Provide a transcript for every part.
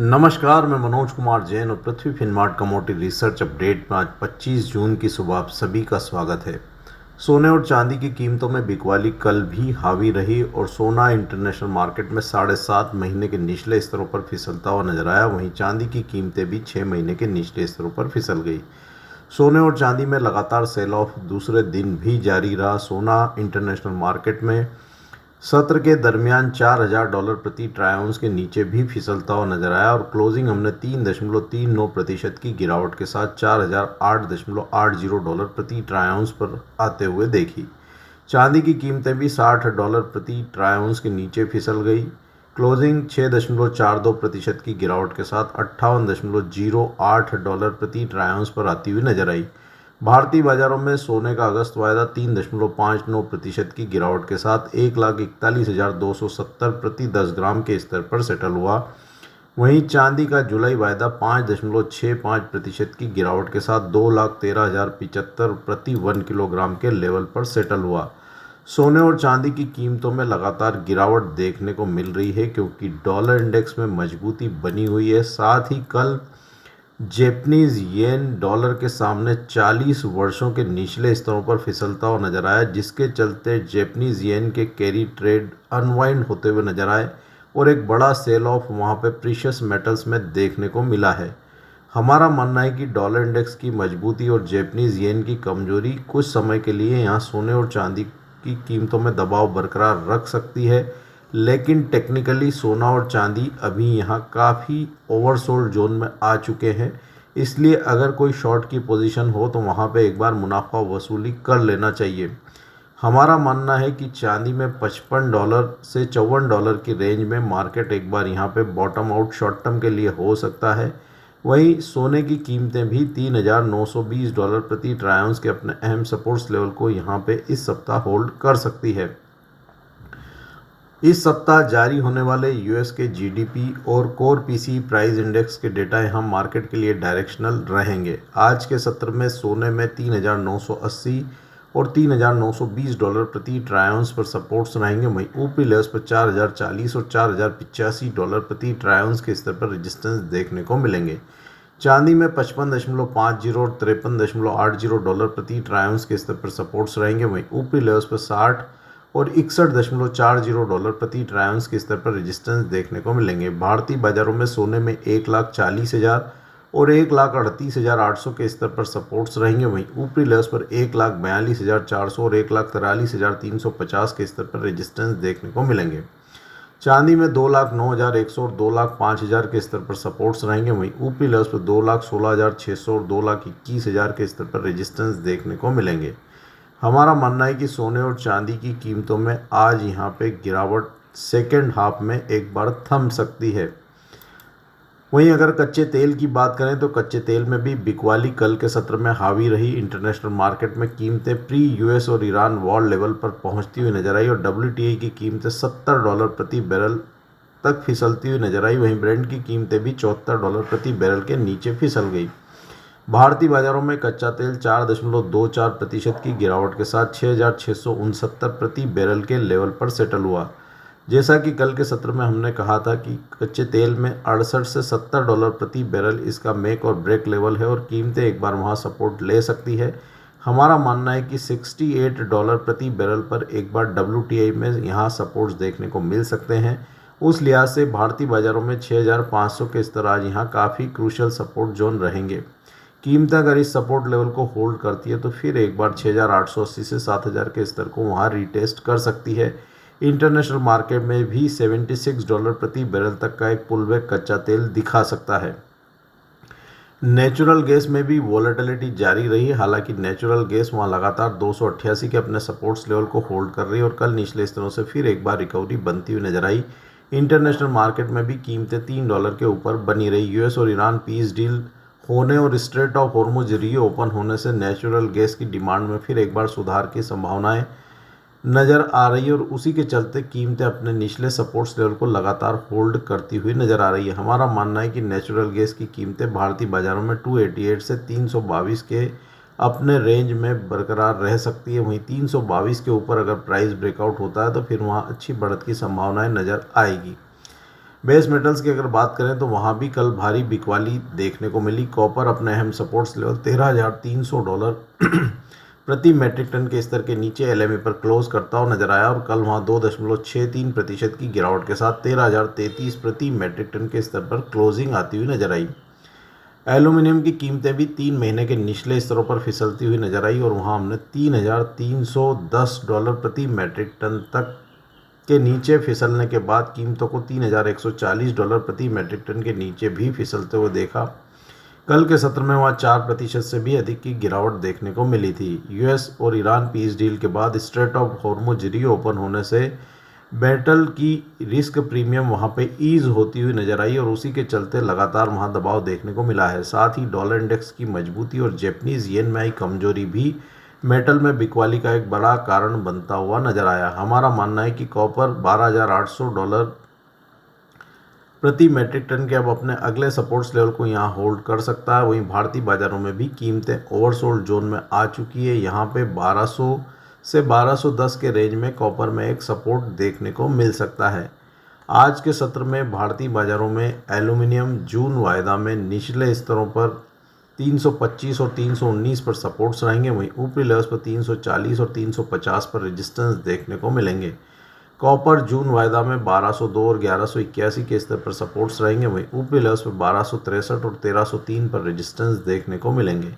नमस्कार, मैं मनोज कुमार जैन और पृथ्वी फिनमार्ट कमोडिटी रिसर्च अपडेट में आज 25 जून की सुबह आप सभी का स्वागत है। सोने और चांदी की कीमतों में बिकवाली कल भी हावी रही और सोना इंटरनेशनल मार्केट में 7.5 महीने के निचले स्तरों पर फिसलता हुआ नजर आया। वहीं चांदी की कीमतें भी 6 महीने के निचले स्तरों पर फिसल गई। सोने और चांदी में लगातार सेल ऑफ दूसरे दिन भी जारी रहा। सोना इंटरनेशनल मार्केट में सत्र के दरमियान $4,000 प्रति ट्राई आउंस के नीचे भी फिसलता हुआ नजर आया और क्लोजिंग हमने 3.39% की गिरावट के साथ $4,008.80 प्रति ट्राई आउंस पर आते हुए देखी। चांदी की कीमतें भी $60 प्रति ट्राई आउंस के नीचे फिसल गई। क्लोजिंग 6.42% की गिरावट के साथ $58.08 प्रति ट्राई आउंस पर आती हुई नजर आई। भारतीय बाजारों में सोने का अगस्त वायदा 3.59% की गिरावट के साथ 1,41,270 प्रति 10 ग्राम के स्तर पर सेटल हुआ। वहीं चांदी का जुलाई वायदा 5.65% की गिरावट के साथ 2,13,075 प्रति 1 किलोग्राम के लेवल पर सेटल हुआ। सोने और चांदी की कीमतों में लगातार गिरावट देखने को मिल रही है क्योंकि डॉलर इंडेक्स में मजबूती बनी हुई है। साथ ही कल जैपनीज येन डॉलर के सामने 40 वर्षों के निचले स्तरों पर फिसलता हुआ नजर आया, जिसके चलते जैपनीज येन के कैरी ट्रेड अनवाइंड होते हुए नजर आए और एक बड़ा सेल ऑफ वहां पे प्रीशियस मेटल्स में देखने को मिला है। हमारा मानना है कि डॉलर इंडेक्स की मजबूती और जैपनीज येन की कमजोरी कुछ समय के लिए यहाँ सोने और चांदी की कीमतों में दबाव बरकरार रख सकती है, लेकिन टेक्निकली सोना और चांदी अभी यहाँ काफ़ी ओवरसोल्ड जोन में आ चुके हैं। इसलिए अगर कोई शॉर्ट की पोजीशन हो तो वहाँ पे एक बार मुनाफा वसूली कर लेना चाहिए। हमारा मानना है कि चांदी में $55 से $54 की रेंज में मार्केट एक बार यहाँ पे बॉटम आउट शॉर्ट टर्म के लिए हो सकता है। वहीं सोने की कीमतें भी $3,920 प्रति ट्राई आउंस के अपने अहम सपोर्ट्स लेवल को यहाँ पे इस सप्ताह होल्ड कर सकती है। इस सप्ताह जारी होने वाले यूएस के जीडीपी और कोर पीसी प्राइस इंडेक्स के डेटा यहाँ मार्केट के लिए डायरेक्शनल रहेंगे। आज के सत्र में सोने में 3,980 और $3,920 प्रति ट्राई आउंस पर सपोर्ट्स रहेंगे। वहीं ऊपरी लेवल्स पर 4,040 और $4,085 प्रति ट्राई आउंस के स्तर पर रेजिस्टेंस देखने को मिलेंगे। चांदी में 55.50 और $53.80 प्रति ट्राई आउंस के स्तर पर सपोर्ट्स रहेंगे। वहीं ऊपरी लेवल्स पर 60 और $61.40 प्रति ट्राई आउंस के स्तर पर रेजिस्टेंस देखने को मिलेंगे। भारतीय बाजारों में सोने में 1,40,000 और 1,38,800 के स्तर पर सपोर्ट्स रहेंगे। वहीं ऊपरी लेवल्स पर 1,42,400 और 1,43,350 के स्तर पर रेजिस्टेंस देखने को मिलेंगे। चांदी में 2,09,100 और 2,05,000 के स्तर पर सपोर्ट्स रहेंगे। वहीं ऊपरी लेवल्स पर 2,16,600 और 2,21,000 के स्तर पर रेजिस्टेंस देखने को मिलेंगे। हमारा मानना है कि सोने और चांदी की कीमतों में आज यहाँ पे गिरावट सेकेंड हाफ में एक बार थम सकती है। वहीं अगर कच्चे तेल की बात करें तो कच्चे तेल में भी बिकवाली कल के सत्र में हावी रही। इंटरनेशनल मार्केट में कीमतें प्री यूएस और ईरान वॉर लेवल पर पहुंचती हुई नजर आई और WTI की कीमतें $70 प्रति बैरल तक फिसलती हुई नजर आई। वहीं ब्रेंट की कीमतें भी $74 प्रति बैरल के नीचे फिसल गई। भारतीय बाजारों में कच्चा तेल 4.24% की गिरावट के साथ 6,669 प्रति बैरल के लेवल पर सेटल हुआ। जैसा कि कल के सत्र में हमने कहा था कि कच्चे तेल में 68 से $70 प्रति बैरल इसका मेक और ब्रेक लेवल है और कीमतें एक बार वहां सपोर्ट ले सकती है। हमारा मानना है कि $68 प्रति बैरल पर एक बार WTI में यहाँ सपोर्ट्स देखने को मिल सकते हैं। उस लिहाज से भारतीय बाजारों में 6,500 के स्तर आज यहाँ काफ़ी क्रूशल सपोर्ट जोन रहेंगे। कीमत अगर इस सपोर्ट लेवल को होल्ड करती है तो फिर एक बार 6,880 से 7,000 के स्तर को वहां रिटेस्ट कर सकती है। इंटरनेशनल मार्केट में भी $76 प्रति बैरल तक का एक पुलबैक कच्चा तेल दिखा सकता है। नेचुरल गैस में भी वॉलेटिलिटी जारी रही। हालांकि नेचुरल गैस वहां लगातार 288 के अपने सपोर्ट्स लेवल को होल्ड कर रही है और कल निचले स्तरों से फिर एक बार रिकवरी बनती हुई नजर आई। इंटरनेशनल मार्केट में भी कीमतें $3 के ऊपर बनी रही। यूएस और ईरान पीस डील होने और स्ट्रेट ऑफ हॉर्मुज रीओपन होने से नेचुरल गैस की डिमांड में फिर एक बार सुधार की संभावनाएं नज़र आ रही है और उसी के चलते कीमतें अपने निचले सपोर्ट्स लेवल को लगातार होल्ड करती हुई नज़र आ रही है। हमारा मानना है कि नेचुरल गैस की कीमतें भारतीय बाजारों में 288 से 322 के अपने रेंज में बरकरार रह सकती है। वहीं 322 के ऊपर अगर प्राइस ब्रेकआउट होता है तो फिर वहाँ अच्छी बढ़त की संभावनाएँ नज़र आएगी। बेस मेटल्स की अगर बात करें तो वहाँ भी कल भारी बिकवाली देखने को मिली। कॉपर अपने अहम सपोर्ट्स लेवल $13,300 प्रति मेट्रिक टन के स्तर के नीचे एलएमए पर क्लोज करता हुआ नजर आया और कल वहाँ 2.63% की गिरावट के साथ 13,033 प्रति मेट्रिक टन के स्तर पर क्लोजिंग आती हुई नजर आई। एल्यूमिनियम की कीमतें भी 3 महीने के निचले स्तरों पर फिसलती हुई नजर आई और वहाँ हमने $3,310 प्रति मेट्रिक टन तक के नीचे फिसलने के बाद कीमतों को $3,140 प्रति मेट्रिक टन के नीचे भी फिसलते हुए देखा। कल के सत्र में वहाँ 4% से भी अधिक की गिरावट देखने को मिली थी। यूएस और ईरान पीस डील के बाद स्ट्रेट ऑफ हॉर्मुज रीओपन होने से मेटल की रिस्क प्रीमियम वहाँ पे ईज होती हुई नजर आई और उसी के चलते लगातार वहाँ दबाव देखने को मिला है। साथ ही डॉलर इंडेक्स की मजबूती और जापानीज येन में आई कमजोरी भी मेटल में बिकवाली का एक बड़ा कारण बनता हुआ नजर आया। हमारा मानना है कि कॉपर $12,800 प्रति मेट्रिक टन के अब अपने अगले सपोर्ट्स लेवल को यहाँ होल्ड कर सकता है। वहीं भारतीय बाजारों में भी कीमतें ओवरसोल्ड जोन में आ चुकी है। यहाँ पे 1200 से 1210 के रेंज में कॉपर में एक सपोर्ट देखने को मिल सकता है। आज के सत्र में भारतीय बाजारों में एल्यूमिनियम जून वायदा में निचले स्तरों पर 325 और 319 पर सपोर्ट्स रहेंगे। वहीं ऊपरी लेवल्स पर 340 और 350 पर रेजिस्टेंस देखने को मिलेंगे। कॉपर जून वायदा में 1202 और 1181 के स्तर पर सपोर्ट्स रहेंगे। वहीं ऊपरी लेवल्स पर 1263 और 1303 पर रेजिस्टेंस देखने को मिलेंगे।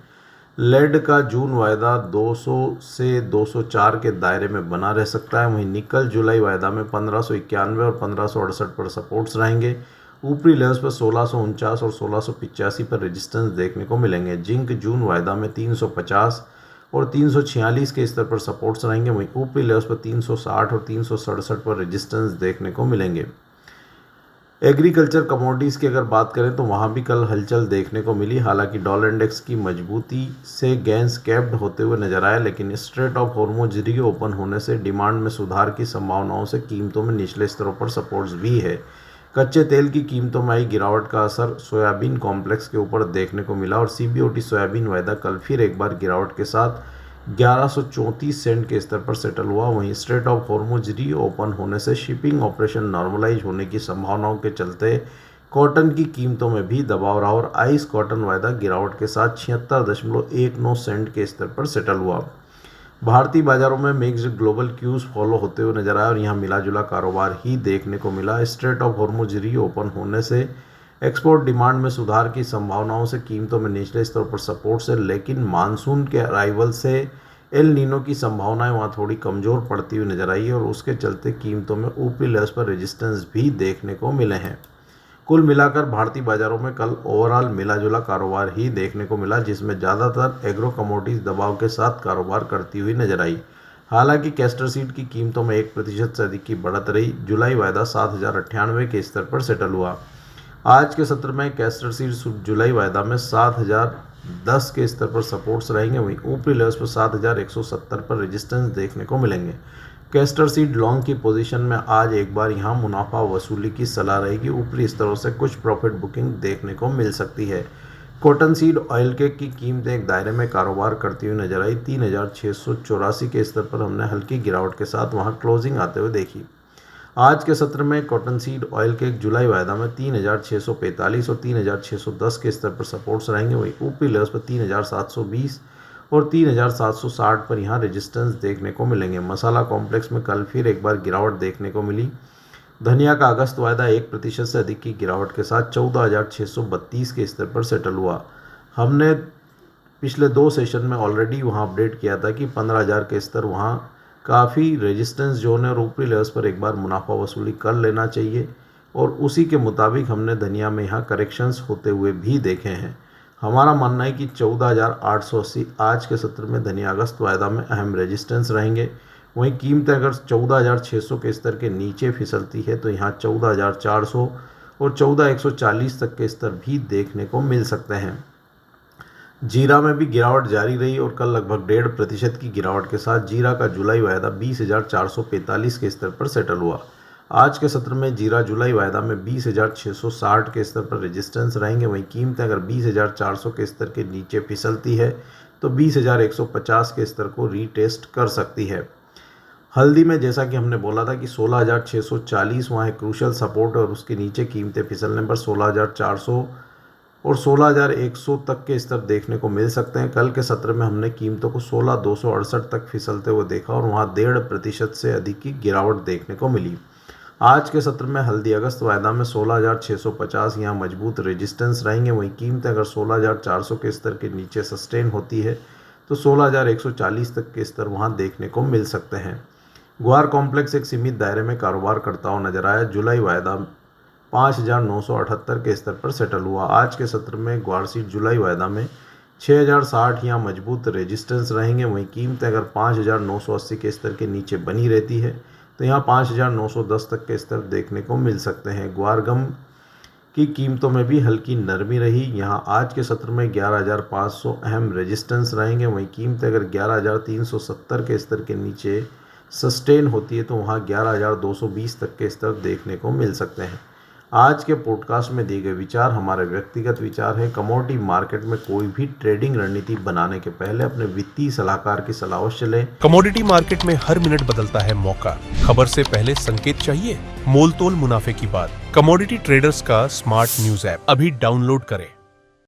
लेड का जून वायदा 200 से 204 के दायरे में बना रह सकता है। वहीं निकल जुलाई वायदा में 1591 और 1568 पर सपोर्ट्स रहेंगे। ऊपरी लेवल्स पर 1649 और 1685 पर रेजिस्टेंस देखने को मिलेंगे। जिंक जून वायदा में 350 और 346 के स्तर पर सपोर्ट्स रहेंगे। वहीं ऊपरी लेवल्स पर 360 और 367 पर रेजिस्टेंस देखने को मिलेंगे। एग्रीकल्चर कमोडिटीज़ की अगर बात करें तो वहाँ भी कल हलचल देखने को मिली। हालांकि डॉलर इंडेक्स की मजबूती से गेंस कैप्ड होते हुए नजर आया, लेकिन स्ट्रेट ऑफ हॉर्मुज रीओपन होने से डिमांड में सुधार की संभावनाओं से कीमतों में निचले स्तरों पर सपोर्ट्स भी है। कच्चे तेल की कीमतों में आई गिरावट का असर सोयाबीन कॉम्प्लेक्स के ऊपर देखने को मिला और सीबीओटी सोयाबीन वायदा कल फिर एक बार गिरावट के साथ 1134 सेंट के स्तर पर सेटल हुआ। वहीं स्ट्रेट ऑफ हॉर्मुज रीओपन होने से शिपिंग ऑपरेशन नॉर्मलाइज होने की संभावनाओं के चलते कॉटन की कीमतों में भी दबाव रहा और आइस कॉटन वायदा गिरावट के साथ 76.19 सेंट के स्तर पर सेटल हुआ। भारतीय बाजारों में मिक्स्ड ग्लोबल क्यूज फॉलो होते हुए नजर आया और यहाँ मिला जुला कारोबार ही देखने को मिला। स्ट्रेट ऑफ हॉर्मुज रीओपन होने से एक्सपोर्ट डिमांड में सुधार की संभावनाओं से कीमतों में निचले स्तर पर सपोर्ट से, लेकिन मानसून के अराइवल से एल नीनो की संभावनाएं वहाँ थोड़ी कमज़ोर पड़ती हुई नजर आई और उसके चलते कीमतों में ऊपरी लेवल्स पर रेजिस्टेंस भी देखने को मिले हैं। कुल मिलाकर भारतीय बाजारों में कल ओवरऑल मिला जुला कारोबार ही देखने को मिला, जिसमें ज़्यादातर एग्रो कमोडिटीज दबाव के साथ कारोबार करती हुई नजर आई। हालांकि कैस्टर सीड की कीमतों में 1% से अधिक की बढ़त रही। जुलाई वायदा 7,098 के स्तर पर सेटल हुआ। आज के सत्र में कैस्टर सीड जुलाई वायदा में 7,010 के स्तर पर सपोर्ट्स रहेंगे। वहीं ऊपरी लेवल्स पर 7,170 पर रेजिस्टेंस देखने को मिलेंगे। कैस्टर सीड लॉन्ग की पोजीशन में आज एक बार यहां मुनाफा वसूली की सलाह रहेगी। ऊपरी स्तरों से कुछ प्रॉफिट बुकिंग देखने को मिल सकती है। कॉटन सीड ऑयल केक की कीमतें एक दायरे में कारोबार करती हुई नजर आई। 3,684 के स्तर पर हमने हल्की गिरावट के साथ वहां क्लोजिंग आते हुए देखी। आज के सत्र में कॉटन सीड ऑयल केक जुलाई वायदा में 3,645 और 3,610 के स्तर पर सपोर्ट्स रहेंगे। वहीं ऊपरी लेवल्स पर 3,720 और 3,760 पर यहाँ रेजिस्टेंस देखने को मिलेंगे। मसाला कॉम्प्लेक्स में कल फिर एक बार गिरावट देखने को मिली। धनिया का अगस्त वायदा 1% से अधिक की गिरावट के साथ 14,632 के स्तर पर सेटल हुआ। हमने पिछले 2 सेशन में ऑलरेडी वहाँ अपडेट किया था कि 15,000 के स्तर वहाँ काफ़ी रेजिस्टेंस जोन है और ऊपरी लेवल्स पर एक बार मुनाफा वसूली कर लेना चाहिए और उसी के मुताबिक हमने धनिया में यहाँ करेक्शंस होते हुए भी देखे हैं। हमारा मानना है कि 14,880 आज के सत्र में धनिया अगस्त वायदा में अहम रेजिस्टेंस रहेंगे। वहीं कीमतें अगर 14,600 के स्तर के नीचे फिसलती है तो यहाँ 14,400 और 14,140 तक के स्तर भी देखने को मिल सकते हैं। जीरा में भी गिरावट जारी रही और कल लगभग 1.5% की गिरावट के साथ जीरा का जुलाई वायदा 20,445 के स्तर पर सेटल हुआ। आज के सत्र में जीरा जुलाई वायदा में 20,660 के स्तर पर रेजिस्टेंस रहेंगे। वहीं कीमतें अगर 20,400 के स्तर के नीचे फिसलती है तो 20,150 के स्तर को रीटेस्ट कर सकती है। हल्दी में जैसा कि हमने बोला था कि 16,640 वहाँ एक क्रूशल सपोर्ट और उसके नीचे कीमतें फिसलने पर 16,400 और 16,100 तक के स्तर देखने को मिल सकते हैं। कल के सत्र में हमने कीमतों को 16,268 तक फिसलते हुए देखा और वहाँ 1.5% से अधिक की गिरावट देखने को मिली। आज के सत्र में हल्दी अगस्त वायदा में 16,650 यहाँ मजबूत रेजिस्टेंस रहेंगे। वहीं कीमतें अगर 16,400 के स्तर के नीचे सस्टेन होती है तो 16,140 तक के स्तर वहाँ देखने को मिल सकते हैं। ग्वार कॉम्प्लेक्स एक सीमित दायरे में कारोबार करता हुआ नजर आया। जुलाई वायदा 5,978 के स्तर पर सेटल हुआ। आज के सत्र में ग्वार सीट जुलाई वायदा में 6,060 यहाँ मजबूत रेजिस्टेंस रहेंगे। वहीं कीमतें अगर 5,980 के स्तर के नीचे बनी रहती है तो यहाँ 5,910 तक के स्तर देखने को मिल सकते हैं। ग्वार गम की कीमतों में भी हल्की नरमी रही। यहाँ आज के सत्र में 11,500 अहम रेजिस्टेंस रहेंगे। वहीं कीमतें अगर 11,370 के स्तर के नीचे सस्टेन होती है तो वहाँ 11,220 तक के स्तर देखने को मिल सकते हैं। आज के पॉडकास्ट में दिए गए विचार हमारे व्यक्तिगत विचार हैं। कमोडिटी मार्केट में कोई भी ट्रेडिंग रणनीति बनाने के पहले अपने वित्तीय सलाहकार की सलाह अवश्य लें। कमोडिटी मार्केट में हर मिनट बदलता है मौका। खबर से पहले संकेत चाहिए? मोल तोल मुनाफे की बात। कमोडिटी ट्रेडर्स का स्मार्ट न्यूज ऐप अभी डाउनलोड करें।